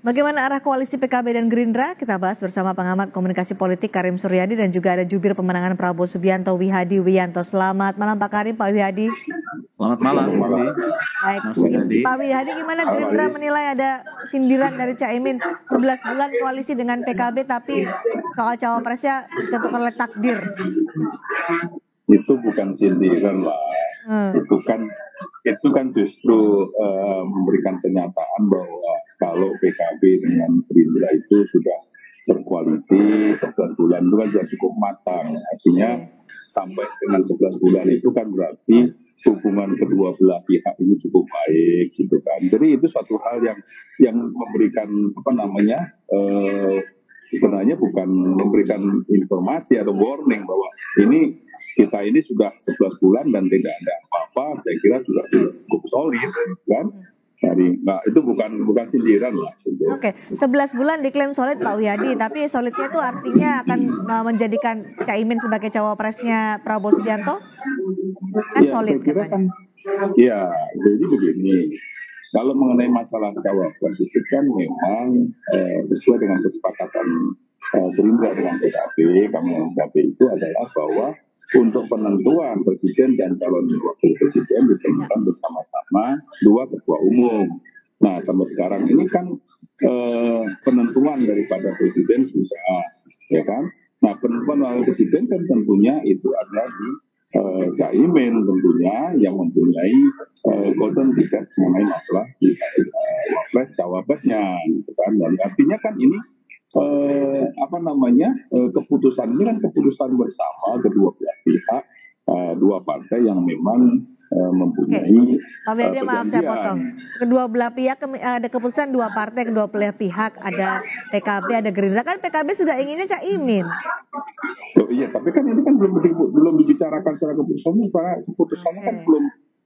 Bagaimana arah koalisi PKB dan Gerindra? Kita bahas bersama pengamat komunikasi politik Karim Suryadi dan juga ada jubir pemenangan Prabowo Subianto Wihadi Wiyanto. Selamat malam Pak Karim, Pak Wihadi. Selamat malam. Baik, Pak Wihadi, gimana Gerindra menilai ada sindiran dari Caimin 11 bulan koalisi dengan PKB tapi soal cawapresnya ditentukan oleh takdir? Itu bukan sindiran lah, itu kan justru memberikan kenyataan bahwa kalau PKB dengan Gerindra itu sudah berkoalisi 11 bulan itu kan sudah cukup matang. Artinya sampai dengan 11 bulan itu kan berarti hubungan kedua belah pihak ini cukup baik gitu kan. Jadi itu suatu hal yang memberikan sebenarnya bukan memberikan informasi atau warning bahwa kita ini sudah 11 bulan dan tidak ada apa-apa. Saya kira sudah cukup solid kan. Itu bukan sindiran lah. Oke, 11 bulan diklaim solid Pak Wihadi, tapi solidnya itu artinya akan menjadikan Caimin sebagai cawapresnya Prabowo Subianto? Kan ya, solid katanya. Ya, jadi begini. Kalau mengenai masalah cawapres itu kan memang sesuai dengan kesepakatan Gerindra dengan PKB, kami dengan PKB itu adalah bahwa untuk penentuan presiden dan calon wakil presiden ditentukan bersama-sama dua ketua umum. Nah, sampai sekarang ini kan penentuan daripada presiden sudah, ya kan? Nah, penentuan wakil presiden kan tentunya itu ada di Caimin tentunya yang mempunyai golden ticket mengenai masalah wapres cawapresnya, gitu kan? Dan artinya kan ini keputusan ini kan keputusan bersama kedua belah pihak, dua partai yang memang mempunyai perjanjian. Maaf saya potong. Kedua belah pihak ada keputusan dua partai, kedua belah pihak, ada PKB, ada Gerindra. Kan PKB sudah inginnya Caimin. Oh iya, tapi kan ini kan belum dibicarakan secara keputusannya, karena keputusannya kan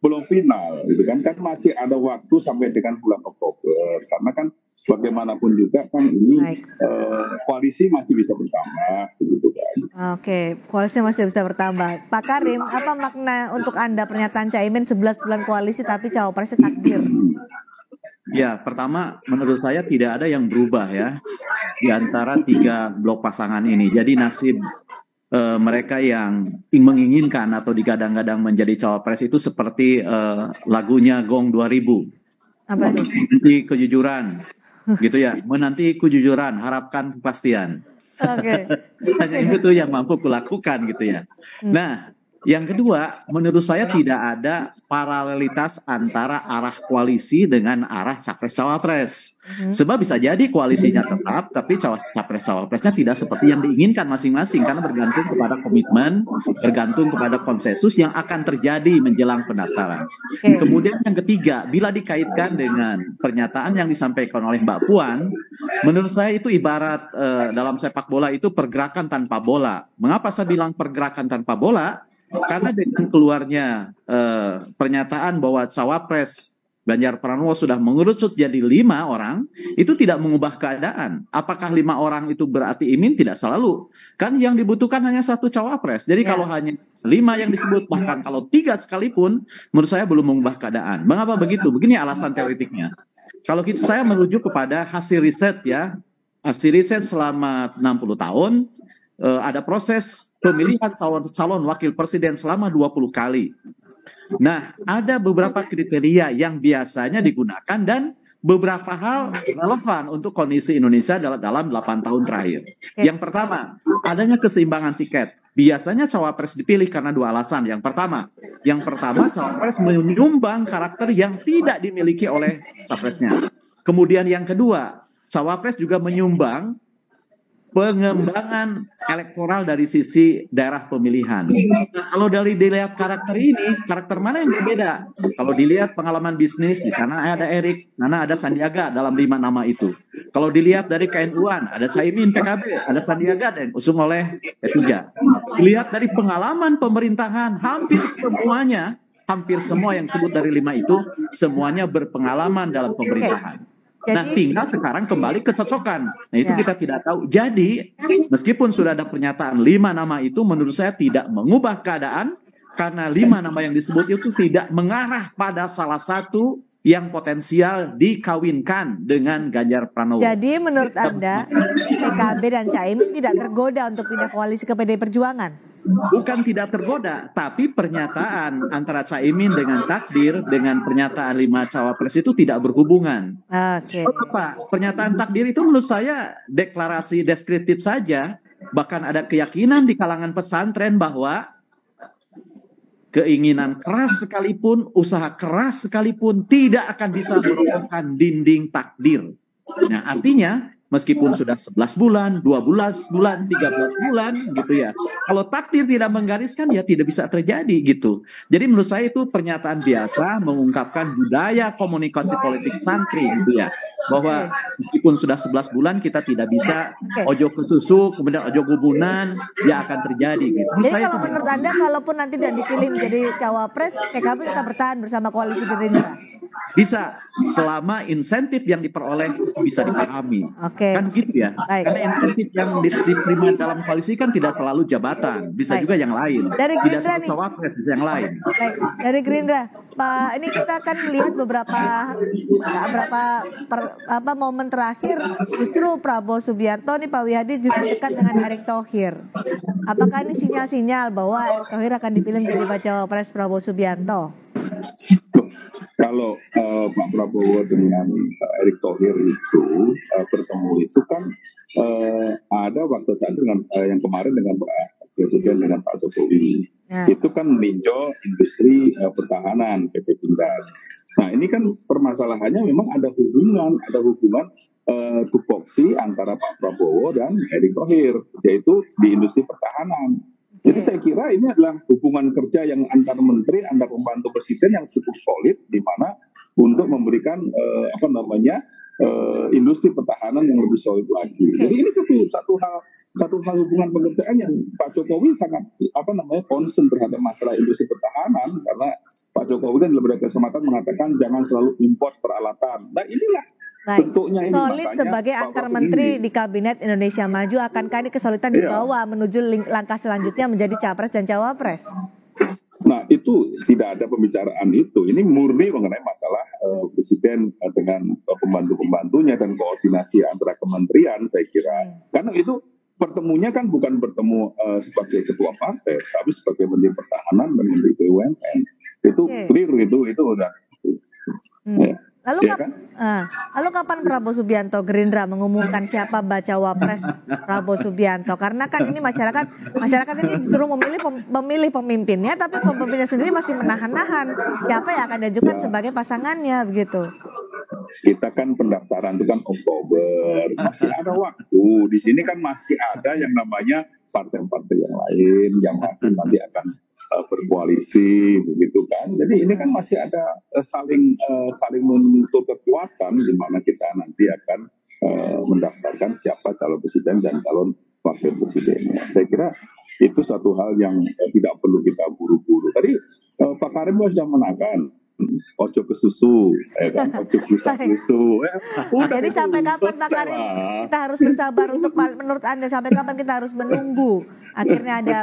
belum final, gitu kan masih ada waktu sampai dengan bulan Oktober, karena kan bagaimanapun juga kan ini koalisi masih bisa bertambah, gitu kan. Oke, koalisi masih bisa bertambah. Pak Karim, apa makna untuk Anda pernyataan Caimin 11 bulan koalisi tapi cawapresnya takdir? Ya, pertama menurut saya tidak ada yang berubah ya di antara tiga blok pasangan ini. Jadi nasib mereka yang menginginkan atau digadang-gadang menjadi cawapres itu seperti lagunya Gong 2000. Apa itu? Menanti kejujuran, gitu ya. Menanti kejujuran, harapkan kepastian. Oke. Hanya itu yang mampu kulakukan, gitu ya. Nah, yang kedua, menurut saya tidak ada paralelitas antara arah koalisi dengan arah capres-cawapres. Sebab bisa jadi koalisinya tetap, tapi capres-cawapresnya tidak seperti yang diinginkan masing-masing, karena bergantung kepada komitmen, bergantung kepada konsensus yang akan terjadi menjelang pendaftaran. Kemudian yang ketiga, bila dikaitkan dengan pernyataan yang disampaikan oleh Mbak Puan, menurut saya itu ibarat dalam sepak bola itu pergerakan tanpa bola. Mengapa saya bilang pergerakan tanpa bola? Karena dengan keluarnya pernyataan bahwa cawapres Ganjar Pranowo sudah mengerucut jadi 5 orang, itu tidak mengubah keadaan. Apakah 5 orang itu berarti imin? Tidak selalu. Kan yang dibutuhkan hanya satu cawapres. Jadi kalau hanya 5 yang disebut, bahkan kalau 3 sekalipun, menurut saya belum mengubah keadaan. Mengapa begitu? Begini alasan teoritiknya. Kalau saya merujuk kepada hasil riset ya, hasil riset selama 60 tahun, ada proses pemilihan calon wakil presiden selama 20 kali. Nah, ada beberapa kriteria yang biasanya digunakan dan beberapa hal relevan untuk kondisi Indonesia dalam 8 tahun terakhir. Yang pertama, adanya keseimbangan tiket. Biasanya cawapres dipilih karena 2 alasan. Yang pertama, cawapres menyumbang karakter yang tidak dimiliki oleh capresnya. Kemudian yang kedua, cawapres juga menyumbang pengembangan elektoral dari sisi daerah pemilihan. Nah, kalau dilihat karakter ini, karakter mana yang berbeda? Kalau dilihat pengalaman bisnis, di sana ada Erik, di sana ada Sandiaga dalam 5 nama itu. Kalau dilihat dari KNU-an, ada Caimin PKB, ada Sandiaga dan usung oleh P3. Dilihat dari pengalaman pemerintahan, hampir semua yang disebut dari 5 itu, semuanya berpengalaman dalam pemerintahan. Nah, tinggal sekarang kembali kecocokan. Nah, itu kita tidak tahu. Jadi, meskipun sudah ada pernyataan 5 nama itu, menurut saya tidak mengubah keadaan, karena 5 nama yang disebut itu tidak mengarah pada salah satu yang potensial dikawinkan dengan Ganjar Pranowo. Jadi menurut Anda PKB dan Caimin tidak tergoda untuk pindah koalisi ke PDI Perjuangan? Bukan tidak tergoda, tapi pernyataan antara Caimin dengan takdir dengan pernyataan 5 cawapres itu tidak berhubungan. Oke. Apa? Pernyataan takdir itu menurut saya deklarasi deskriptif saja. Bahkan ada keyakinan di kalangan pesantren bahwa keinginan keras sekalipun, usaha keras sekalipun tidak akan bisa merobohkan dinding takdir. Nah, artinya meskipun sudah 11 bulan, 12 bulan, 13 bulan gitu ya. Kalau takdir tidak menggariskan ya tidak bisa terjadi gitu. Jadi menurut saya itu pernyataan biasa mengungkapkan budaya komunikasi politik santri gitu ya. Bahwa meskipun sudah 11 bulan kita tidak bisa ojo ke susu, kemudian ojo gubunan, ya akan terjadi gitu. Jadi kalau menurut Anda kalaupun nanti tidak dipilih menjadi cawapres, PKB tetap bertahan bersama koalisi Gerindra? Bisa, selama insentif yang diperoleh bisa dipahami. Kan gitu ya. Karena insentif yang diterima dalam koalisi kan tidak selalu jabatan, bisa juga yang lain. Dari Gerindra nih. Cawapres bisa yang lain. Dari Gerindra, Pak, ini kita akan melihat beberapa momen terakhir justru Prabowo Subianto nih Pak Wihadi justru dekat dengan Erick Thohir. Apakah ini sinyal-sinyal bahwa Erick Thohir akan dipilih menjadi bacawa pres Prabowo Subianto? Kalau Pak Prabowo dengan Erick Thohir itu bertemu itu kan ada waktu saat dengan yang kemarin dengan Pak Presiden dengan Pak Jokowi. Itu kan meninjau industri pertahanan PT Pindad. Nah ini kan permasalahannya memang ada hubungan tupoksi antara Pak Prabowo dan Erick Thohir, yaitu di industri pertahanan. Jadi saya kira ini adalah hubungan kerja yang antar menteri, antar pembantu presiden yang cukup solid, di mana untuk memberikan industri pertahanan yang lebih solid lagi. Jadi ini satu hal hubungan pekerjaan yang Pak Jokowi sangat concern terhadap masalah industri pertahanan, karena Pak Jokowi kan dalam beberapa kesempatan mengatakan jangan selalu import peralatan. Nah inilah bentuknya ini. Solid sebagai antar menteri di Kabinet Indonesia Maju, akankah ini kesulitan dibawa menuju langkah selanjutnya menjadi capres dan cawapres? Nah itu tidak ada pembicaraan itu. Ini murni mengenai masalah presiden dengan pembantu-pembantunya dan koordinasi antara kementerian, saya kira. Karena itu pertemunya kan bukan bertemu sebagai ketua partai, tapi sebagai menteri pertahanan dan menteri BUMN. Itu clear, itu udah. Lalu kapan Prabowo Subianto Gerindra mengumumkan siapa bacawa pres Prabowo Subianto? Karena kan ini masyarakat ini disuruh memilih pemimpinnya, tapi pemimpinnya sendiri masih menahan-nahan siapa yang akan diajukan sebagai pasangannya begitu. Kita kan pendaftaran itu kan Oktober, masih ada waktu. Di sini kan masih ada yang namanya partai-partai yang lain yang masih nanti akan berkoalisi begitu kan. Jadi ini kan masih ada saling menuntut kekuatan di mana kita nanti akan mendaftarkan siapa calon presiden dan calon wakil presidennya. Saya kira itu satu hal yang tidak perlu kita buru-buru. Tadi Pak Karim sudah menakan ojo ke susu, ojo bisa susu. Jadi sampai kapan Pak Karim kita harus bersabar untuk, menurut Anda sampai kapan kita harus menunggu akhirnya ada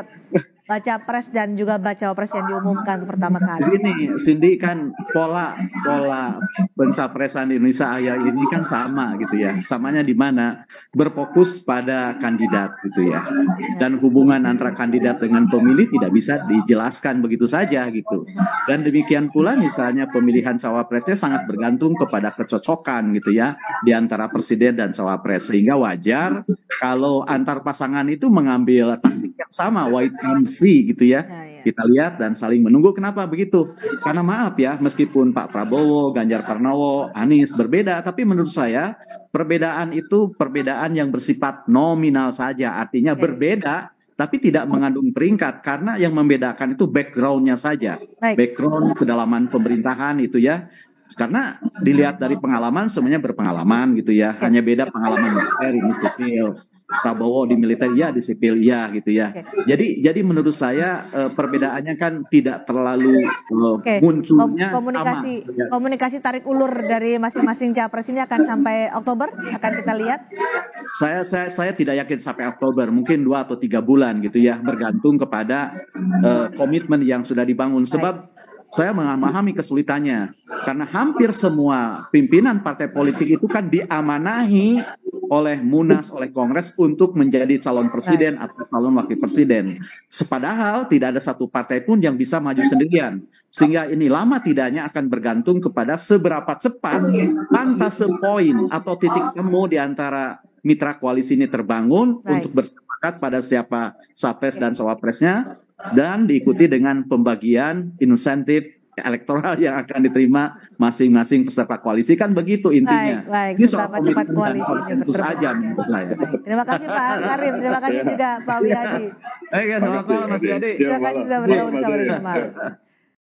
baca pres dan juga baca pres yang diumumkan pertama kali? Ini Cindy kan pola pencapresan Indonesia Raya ini kan sama gitu ya. Samanya di mana? Berfokus pada kandidat gitu ya. Dan hubungan antara kandidat dengan pemilih tidak bisa dijelaskan begitu saja gitu. Dan demikian pula misalnya pemilihan cawapresnya sangat bergantung kepada kecocokan gitu ya di antara presiden dan cawapres, sehingga wajar kalau antar pasangan itu mengambil taktik yang sama, wait and see gitu ya. Kita lihat dan saling menunggu. Kenapa begitu? Karena maaf ya, meskipun Pak Prabowo, Ganjar Pranowo, Anies berbeda, tapi menurut saya perbedaan itu perbedaan yang bersifat nominal saja. Artinya berbeda tapi tidak mengandung peringkat, karena yang membedakan itu background-nya saja. Background kedalaman pemerintahan itu ya. Karena dilihat dari pengalaman semuanya berpengalaman gitu ya. Hanya beda pengalaman militer, ini sipil. Prabowo di militer ya, di sipil ya gitu ya. Jadi menurut saya perbedaannya kan tidak terlalu munculnya komunikasi tarik ulur dari masing-masing capres ini akan sampai Oktober, akan kita lihat. Saya tidak yakin sampai Oktober, mungkin 2 atau 3 bulan gitu ya, bergantung kepada komitmen yang sudah dibangun. Sebab saya memahami kesulitannya karena hampir semua pimpinan partai politik itu kan diamanahi oleh Munas, oleh Kongres untuk menjadi calon presiden atau calon wakil presiden. Padahal tidak ada satu partai pun yang bisa maju sendirian. Sehingga ini lama tidaknya akan bergantung kepada seberapa cepat pantase poin atau titik temu di antara mitra koalisi ini terbangun untuk bersepakat pada siapa capres dan cawapresnya, dan diikuti dengan pembagian insentif elektoral yang akan diterima masing-masing peserta koalisi, kan begitu intinya. Baik, Ini soal seberapa cepat koalisi itu saja menurut saya. Terima kasih Pak Karim, terima kasih juga Pak Wiyadi. Selamat malam Mas Wiyadi. Terima kasih sudah bergabung bersama.